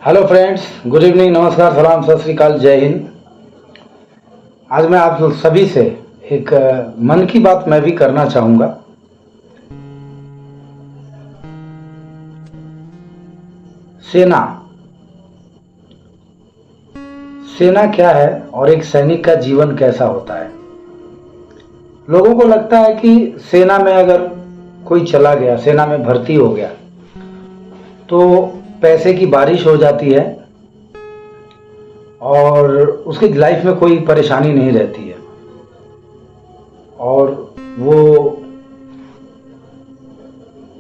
Hello friends, good evening, नमस्कार, सलाम, सत श्री अकाल, जय हिंद। आज मैं आप सभी से एक मन की बात मैं भी करना चाहूँगा। सेना सेना क्या है और एक सैनिक का जीवन कैसा होता है। लोगों को लगता है कि सेना में अगर कोई चला गया, सेना में भर्ती हो गया तो पैसे की बारिश हो जाती है और उसकी लाइफ में कोई परेशानी नहीं रहती है और वो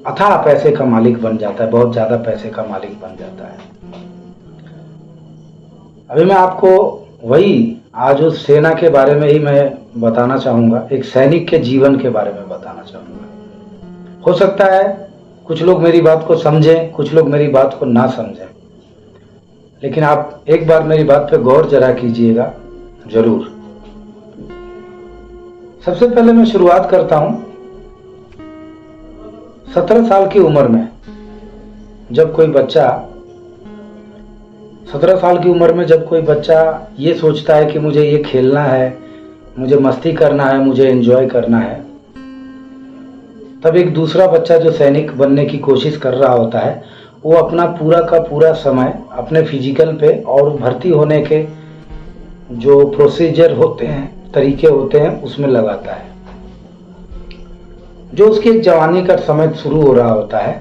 अथाह पैसे का मालिक बन जाता है, बहुत ज़्यादा पैसे का मालिक बन जाता है। अभी मैं आपको वही आज उस सेना के बारे में ही मैं बताना चाहूँगा, एक सैनिक के जीवन के बारे में बताना चाहूँगा। हो सकता है कुछ लोग मेरी बात को समझें, कुछ लोग मेरी बात को ना समझें, लेकिन आप एक बार मेरी बात पे गौर जरा कीजिएगा जरूर। सबसे पहले मैं शुरुआत करता हूं 17 साल की उम्र में। जब कोई बच्चा 17 साल की उम्र में जब कोई बच्चा ये सोचता है कि मुझे ये खेलना है, मुझे मस्ती करना है, मुझे एंजॉय करना है, तब एक दूसरा बच्चा जो सैनिक बनने की कोशिश कर रहा होता है वो अपना पूरा का पूरा समय अपने फिजिकल पे और भर्ती होने के जो प्रोसीजर होते हैं, तरीके होते हैं, उसमें लगाता है। जो उसकी एक जवानी का समय शुरू हो रहा होता है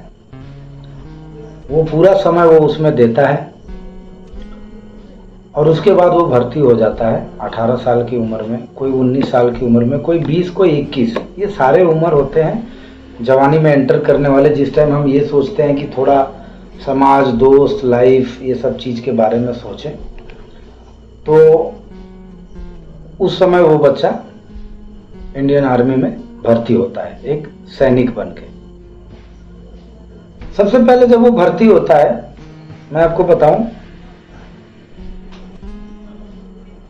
वो पूरा समय वो उसमें देता है और उसके बाद वो भर्ती हो जाता है 18 साल की उम्र में, कोई 19 साल की उम्र में, कोई 20, कोई 21। ये सारे उम्र होते हैं जवानी में एंटर करने वाले, जिस टाइम हम ये सोचते हैं कि थोड़ा समाज, दोस्त, लाइफ, ये सब चीज़ के बारे में सोचें, तो उस समय वो बच्चा इंडियन आर्मी में भर्ती होता है एक सैनिक बन के। सबसे पहले जब वो भर्ती होता है, मैं आपको बताऊं,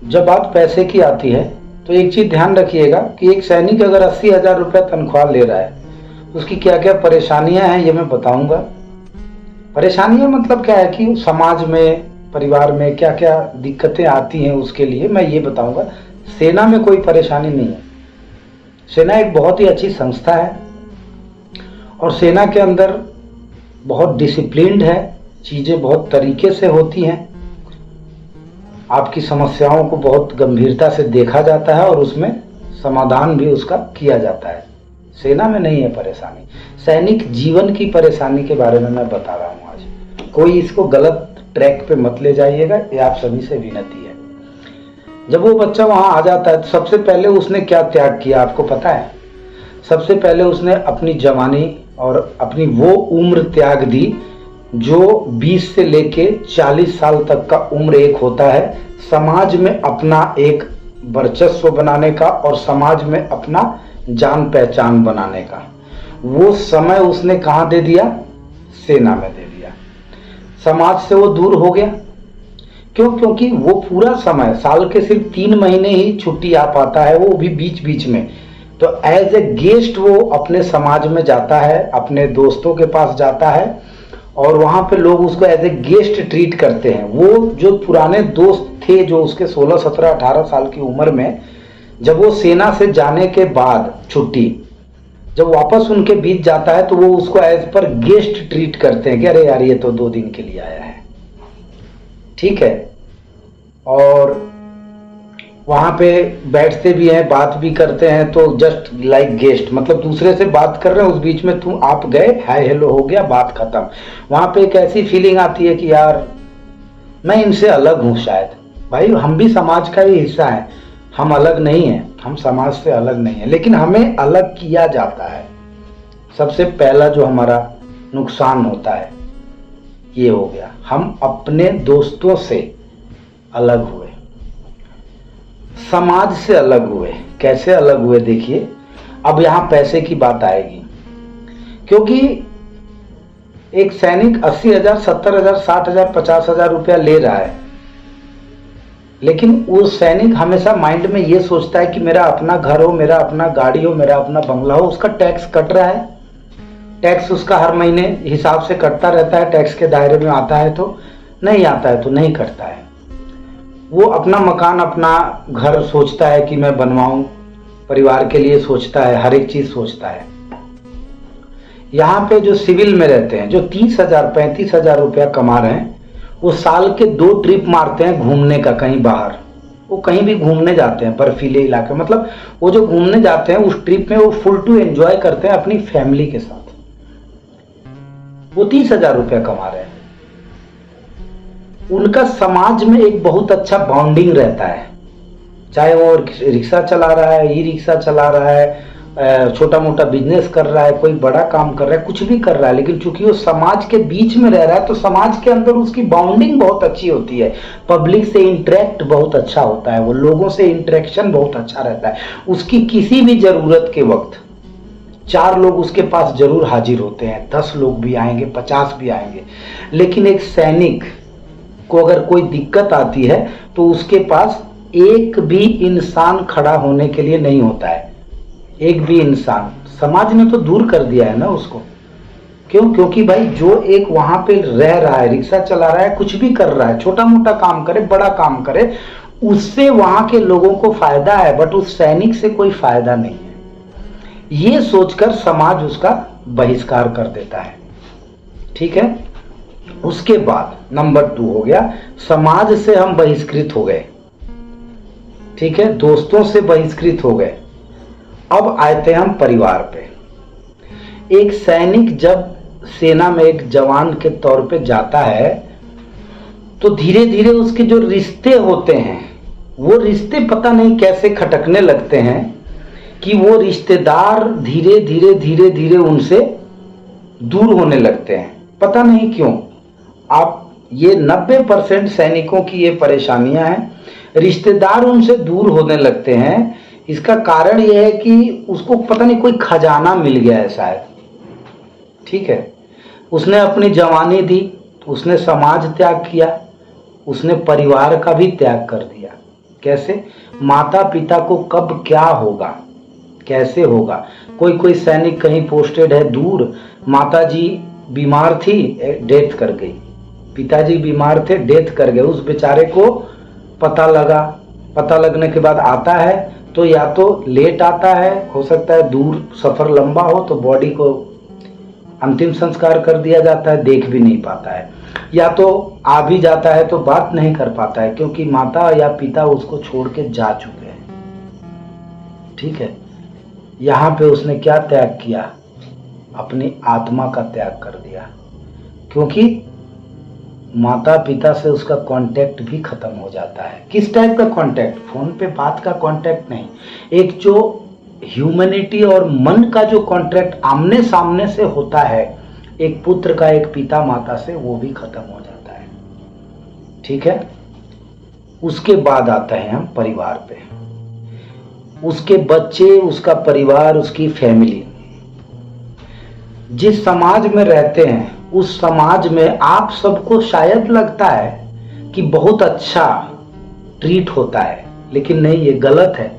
जब बात पैसे की आती है तो एक चीज ध्यान रखिएगा कि एक सैनिक अगर 80,000 रुपये तनख्वाह ले रहा है, उसकी क्या क्या परेशानियां हैं ये मैं बताऊंगा। परेशानियां मतलब क्या है कि समाज में, परिवार में क्या क्या दिक्कतें आती हैं, उसके लिए मैं ये बताऊंगा। सेना में कोई परेशानी नहीं है। सेना एक बहुत ही अच्छी संस्था है और सेना के अंदर बहुत डिसिप्लिन्ड है, चीज़ें बहुत तरीके से होती हैं, आपकी समस्याओं को बहुत गंभीरता से देखा जाता है और उसमें समाधान भी उसका किया जाता है। सेना में नहीं है परेशानी। सैनिक जीवन की परेशानी के बारे में मैं बता रहा हूँ आज। कोई इसको गलत ट्रैक पे मत ले जाइएगा, ये आप सभी से विनती है। जब वो बच्चा वहां आ जाता है तो सबसे पहले उसने क्या त्याग किया आपको पता है? सबसे पहले उसने अपनी जवानी और अपनी वो उम्र त्याग दी जो 20 से लेके 40 साल तक का उम्र एक होता है, समाज में अपना एक वर्चस्व बनाने का और समाज में अपना जान पहचान बनाने का। वो समय उसने कहाँ दे दिया? सेना में दे दिया। समाज से वो दूर हो गया। क्यों? क्योंकि वो पूरा समय, साल के सिर्फ 3 महीने ही छुट्टी आ पाता है, वो भी बीच बीच में। तो एज ए गेस्ट वो अपने समाज में जाता है, अपने दोस्तों के पास जाता है और वहां पे लोग उसको एज ए गेस्ट ट्रीट करते हैं। वो जो पुराने दोस्त थे जो उसके 16, 17, 18 साल की उम्र में, जब वो सेना से जाने के बाद छुट्टी जब वापस उनके बीच जाता है तो वो उसको एज पर गेस्ट ट्रीट करते हैं कि अरे यार ये तो 2 दिन के लिए आया है, ठीक है। और वहां पे बैठते भी हैं, बात भी करते हैं, तो जस्ट लाइक गेस्ट, मतलब दूसरे से बात कर रहे हैं, उस बीच में तुम आप गए, हाय हेलो हो गया, बात खत्म। वहां पे एक ऐसी फीलिंग आती है कि यार मैं इनसे अलग हूं शायद। भाई हम भी समाज का ही हिस्सा है, हम अलग नहीं हैं, हम समाज से अलग नहीं है, लेकिन हमें अलग किया जाता है। सबसे पहला जो हमारा नुकसान होता है ये हो गया, हम अपने दोस्तों से अलग हुए, समाज से अलग हुए। कैसे अलग हुए देखिए, अब यहां पैसे की बात आएगी, क्योंकि एक सैनिक 80,000, 70,000, 60,000, 50,000 रुपया ले रहा है, लेकिन वो सैनिक हमेशा माइंड में ये सोचता है कि मेरा अपना घर हो, मेरा अपना गाड़ी हो, मेरा अपना बंगला हो, उसका टैक्स कट रहा है, टैक्स उसका हर महीने हिसाब से कटता रहता है, टैक्स के दायरे में आता है, तो नहीं आता है तो नहीं करता है। वो अपना मकान अपना घर सोचता है कि मैं बनवाऊं, परिवार के लिए सोचता है, हर एक चीज सोचता है। यहाँ पे जो सिविल में रहते हैं, जो 30,000 35,000 रुपया कमा रहे हैं, वो साल के 2 ट्रिप मारते हैं घूमने का कहीं बाहर। वो कहीं भी घूमने जाते हैं बर्फीले इलाके, मतलब वो जो घूमने जाते हैं उस ट्रिप में वो फुल टू एंजॉय करते हैं अपनी फैमिली के साथ। वो 30,000 रुपया कमा रहे हैं। उनका समाज में एक बहुत अच्छा बॉन्डिंग रहता है, चाहे वो रिक्शा चला रहा है, ई रिक्शा चला रहा है, छोटा मोटा बिजनेस कर रहा है, कोई बड़ा काम कर रहा है, कुछ भी कर रहा है, लेकिन चूंकि वो समाज के बीच में रह रहा है तो समाज के अंदर उसकी बाउंडिंग बहुत अच्छी होती है, पब्लिक से इंटरेक्ट बहुत अच्छा होता है, वो लोगों से इंटरेक्शन बहुत अच्छा रहता है। उसकी किसी भी जरूरत के वक्त 4 लोग उसके पास जरूर हाजिर होते हैं, 10 लोग भी आएंगे, 50 भी आएंगे। लेकिन एक सैनिक को अगर कोई दिक्कत आती है तो उसके पास एक भी इंसान खड़ा होने के लिए नहीं होता है। एक भी इंसान, समाज ने तो दूर कर दिया है ना उसको। क्यों? क्योंकि भाई जो एक वहां पे रह रहा है, रिक्शा चला रहा है, कुछ भी कर रहा है, छोटा मोटा काम करे, बड़ा काम करे, उससे वहां के लोगों को फायदा है, बट उस सैनिक से कोई फायदा नहीं है। ये सोचकर समाज उसका बहिष्कार कर देता है। ठीक है। उसके बाद नंबर 2 हो गया, समाज से हम बहिष्कृत हो गए। ठीक है, दोस्तों से बहिष्कृत हो गए। अब आते हैं हम परिवार पे। एक सैनिक जब सेना में एक जवान के तौर पे जाता है तो धीरे धीरे उसके जो रिश्ते होते हैं, वो रिश्ते पता नहीं कैसे खटकने लगते हैं कि वो रिश्तेदार धीरे धीरे धीरे धीरे उनसे दूर होने लगते हैं। पता नहीं क्यों। आप ये 90% सैनिकों की ये परेशानियां हैं, रिश्तेदार उनसे दूर होने लगते हैं। इसका कारण यह है कि उसको पता नहीं कोई खजाना मिल गया है शायद। ठीक है, उसने अपनी जवानी दी, उसने समाज त्याग किया, उसने परिवार का भी त्याग कर दिया। कैसे? माता पिता को कब क्या होगा, कैसे होगा। कोई कोई सैनिक कहीं पोस्टेड है दूर, माता जी बीमार थी, डेथ कर गई, पिताजी बीमार थे, डेथ कर गए। उस बेचारे को पता लगा, पता लगने के बाद आता है तो या तो लेट आता है, हो सकता है दूर सफर लंबा हो तो बॉडी को अंतिम संस्कार कर दिया जाता है, देख भी नहीं पाता है, या तो आ भी जाता है तो बात नहीं कर पाता है क्योंकि माता या पिता उसको छोड़ के जा चुके हैं। ठीक है, यहाँ पे उसने क्या त्याग किया? अपनी आत्मा का त्याग कर दिया, क्योंकि माता पिता से उसका कांटेक्ट भी खत्म हो जाता है। किस टाइप का कांटेक्ट? फोन पे बात का कांटेक्ट नहीं, एक जो ह्यूमैनिटी और मन का जो कांटेक्ट आमने सामने से होता है, एक पुत्र का एक पिता माता से, वो भी खत्म हो जाता है। ठीक है। उसके बाद आता है हम परिवार पे। उसके बच्चे, उसका परिवार, उसकी फैमिली। जिस समाज में रहते हैं उस समाज में आप सबको शायद लगता है कि बहुत अच्छा ट्रीट होता है, लेकिन नहीं, ये गलत है।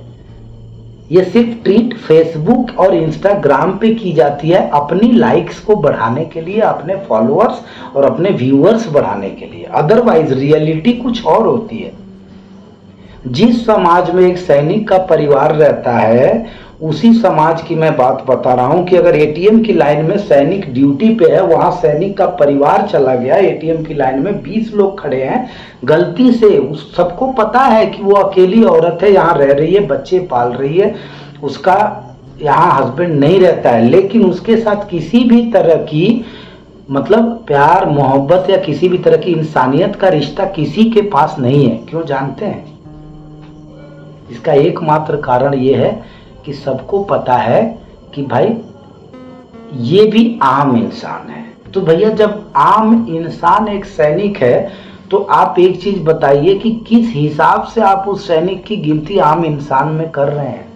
ये सिर्फ ट्रीट फेसबुक और इंस्टाग्राम पे की जाती है अपनी लाइक्स को बढ़ाने के लिए, अपने फॉलोअर्स और अपने व्यूअर्स बढ़ाने के लिए। अदरवाइज रियलिटी कुछ और होती है। जिस समाज में एक सैनिक का परिवार रहता है, उसी समाज की मैं बात बता रहा हूं कि अगर एटीएम की लाइन में सैनिक ड्यूटी पे है, वहां सैनिक का परिवार चला गया, एटीएम की लाइन में 20 लोग खड़े हैं, गलती से उस सबको पता है कि वो अकेली औरत है, यहाँ रह रही है, बच्चे पाल रही है, उसका यहाँ हस्बैंड नहीं रहता है, लेकिन उसके साथ किसी भी तरह की मतलब प्यार मोहब्बत या किसी भी तरह की इंसानियत का रिश्ता किसी के पास नहीं है। क्यों जानते हैं? इसका एकमात्र कारण ये है कि सबको पता है कि भाई ये भी आम इंसान है। तो भैया जब आम इंसान एक सैनिक है तो आप एक चीज बताइए कि किस हिसाब से आप उस सैनिक की गिनती आम इंसान में कर रहे हैं।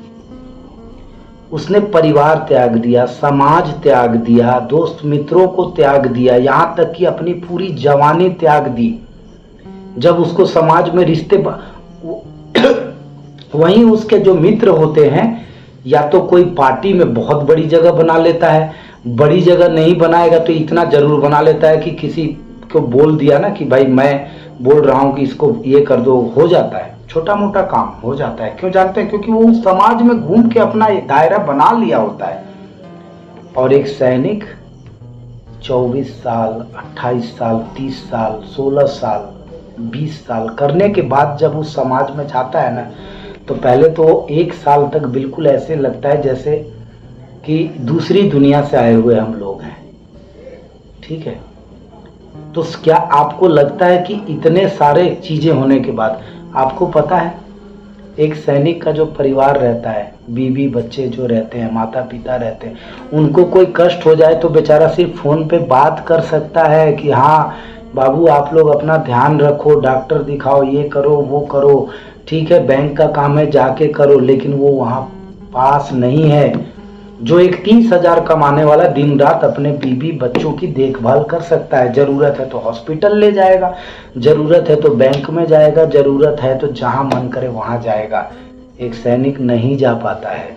उसने परिवार त्याग दिया, समाज त्याग दिया, दोस्त मित्रों को त्याग दिया, यहाँ तक कि अपनी पूरी जवानी त्याग दी। जब उसको समाज में रिश्ते वहीं उसके जो मित्र होते हैं, या तो कोई पार्टी में बहुत बड़ी जगह बना लेता है, बड़ी जगह नहीं बनाएगा तो इतना जरूर बना लेता है कि किसी को बोल दिया ना कि भाई मैं बोल रहा हूँ कि इसको ये कर दो, हो जाता है, छोटा मोटा काम हो जाता है। क्यों जानते हैं? क्योंकि वो उस समाज में घूम के अपना दायरा बना लिया होता है। और एक सैनिक 24 साल, 28 साल, 30 साल, 16 साल, 20 साल करने के बाद जब उस समाज में जाता है ना, तो पहले तो 1 साल तक बिल्कुल ऐसे लगता है जैसे कि दूसरी दुनिया से आए हुए हम लोग हैं। ठीक है, तो क्या आपको लगता है कि इतने सारे चीजें होने के बाद, आपको पता है एक सैनिक का जो परिवार रहता है, बीवी बच्चे जो रहते हैं, माता पिता रहते हैं, उनको कोई कष्ट हो जाए तो बेचारा सिर्फ फोन पे बात कर सकता है कि हाँ बाबू आप लोग अपना ध्यान रखो, डॉक्टर दिखाओ, ये करो वो करो, ठीक है बैंक का काम है जाके करो, लेकिन वो वहाँ पास नहीं है। जो एक 30,000 कमाने वाला दिन रात अपने बीवी बच्चों की देखभाल कर सकता है, जरूरत है तो हॉस्पिटल ले जाएगा, जरूरत है तो बैंक में जाएगा, जरूरत है तो जहां मन करे वहां जाएगा। एक सैनिक नहीं जा पाता है।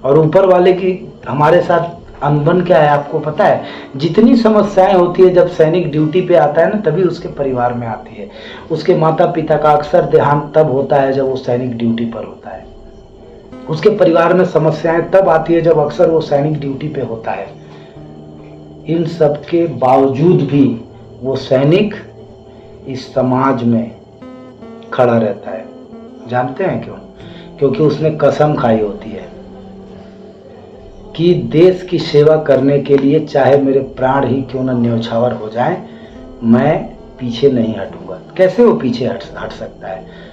और ऊपर वाले की हमारे साथ अनबन क्या है आपको पता है? जितनी समस्याएं होती है जब सैनिक ड्यूटी पे आता है ना, तभी उसके परिवार में आती है। उसके माता पिता का अक्सर देहांत तब होता है जब वो सैनिक ड्यूटी पर होता है। उसके परिवार में समस्याएं तब आती है जब अक्सर वो सैनिक ड्यूटी पे होता है। इन सब के बावजूद भी वो सैनिक इस समाज में खड़ा रहता है। जानते हैं क्यों? क्योंकि उसने कसम खाई होती है कि देश की सेवा करने के लिए चाहे मेरे प्राण ही क्यों न न्यौछावर हो जाएं, मैं पीछे नहीं हटूंगा। कैसे वो पीछे हट सकता है?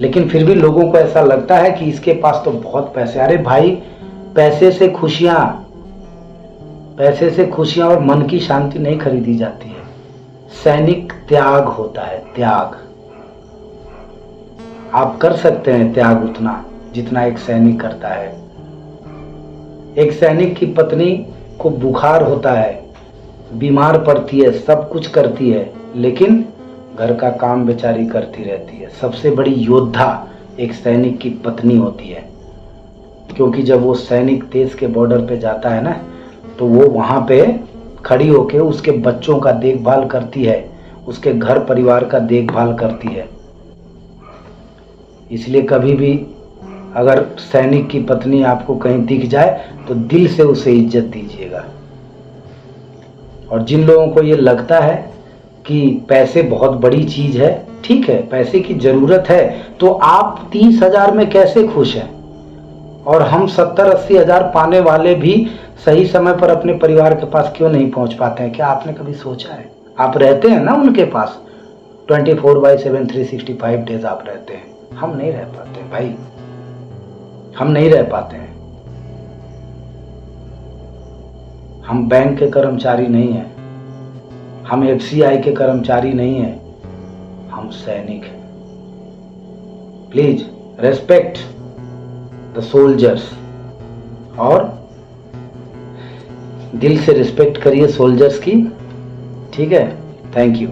लेकिन फिर भी लोगों को ऐसा लगता है कि इसके पास तो बहुत पैसे। अरे भाई, पैसे से खुशियां और मन की शांति नहीं खरीदी जाती है। सैनिक त्याग होता है, त्याग। आप कर सकते हैं त्याग उतना जितना एक सैनिक करता है। एक सैनिक की पत्नी को बुखार होता है, बीमार पड़ती है, सब कुछ करती है, लेकिन घर का काम बेचारी करती रहती है। सबसे बड़ी योद्धा एक सैनिक की पत्नी होती है, क्योंकि जब वो सैनिक देश के बॉर्डर पे जाता है ना, तो वो वहां पे खड़ी होके उसके बच्चों का देखभाल करती है, उसके घर परिवार का देखभाल करती है। इसलिए कभी भी अगर सैनिक की पत्नी आपको कहीं दिख जाए तो दिल से उसे इज्जत दीजिएगा। और जिन लोगों को ये लगता है कि पैसे बहुत बड़ी चीज है, ठीक है पैसे की जरूरत है, तो आप 30,000 में कैसे खुश हैं? और हम 70-80 हजार पाने वाले भी सही समय पर अपने परिवार के पास क्यों नहीं पहुंच पाते हैं? क्या आपने कभी सोचा है? आप रहते हैं ना उनके पास 24/7 365 डेज आप रहते हैं। हम नहीं रह पाते भाई, हम नहीं रह पाते हैं। हम बैंक के कर्मचारी नहीं हैं, हम FCI के कर्मचारी नहीं हैं, हम सैनिक हैं। प्लीज रेस्पेक्ट द सोल्जर्स, और दिल से रिस्पेक्ट करिए सोल्जर्स की। ठीक है, थैंक यू।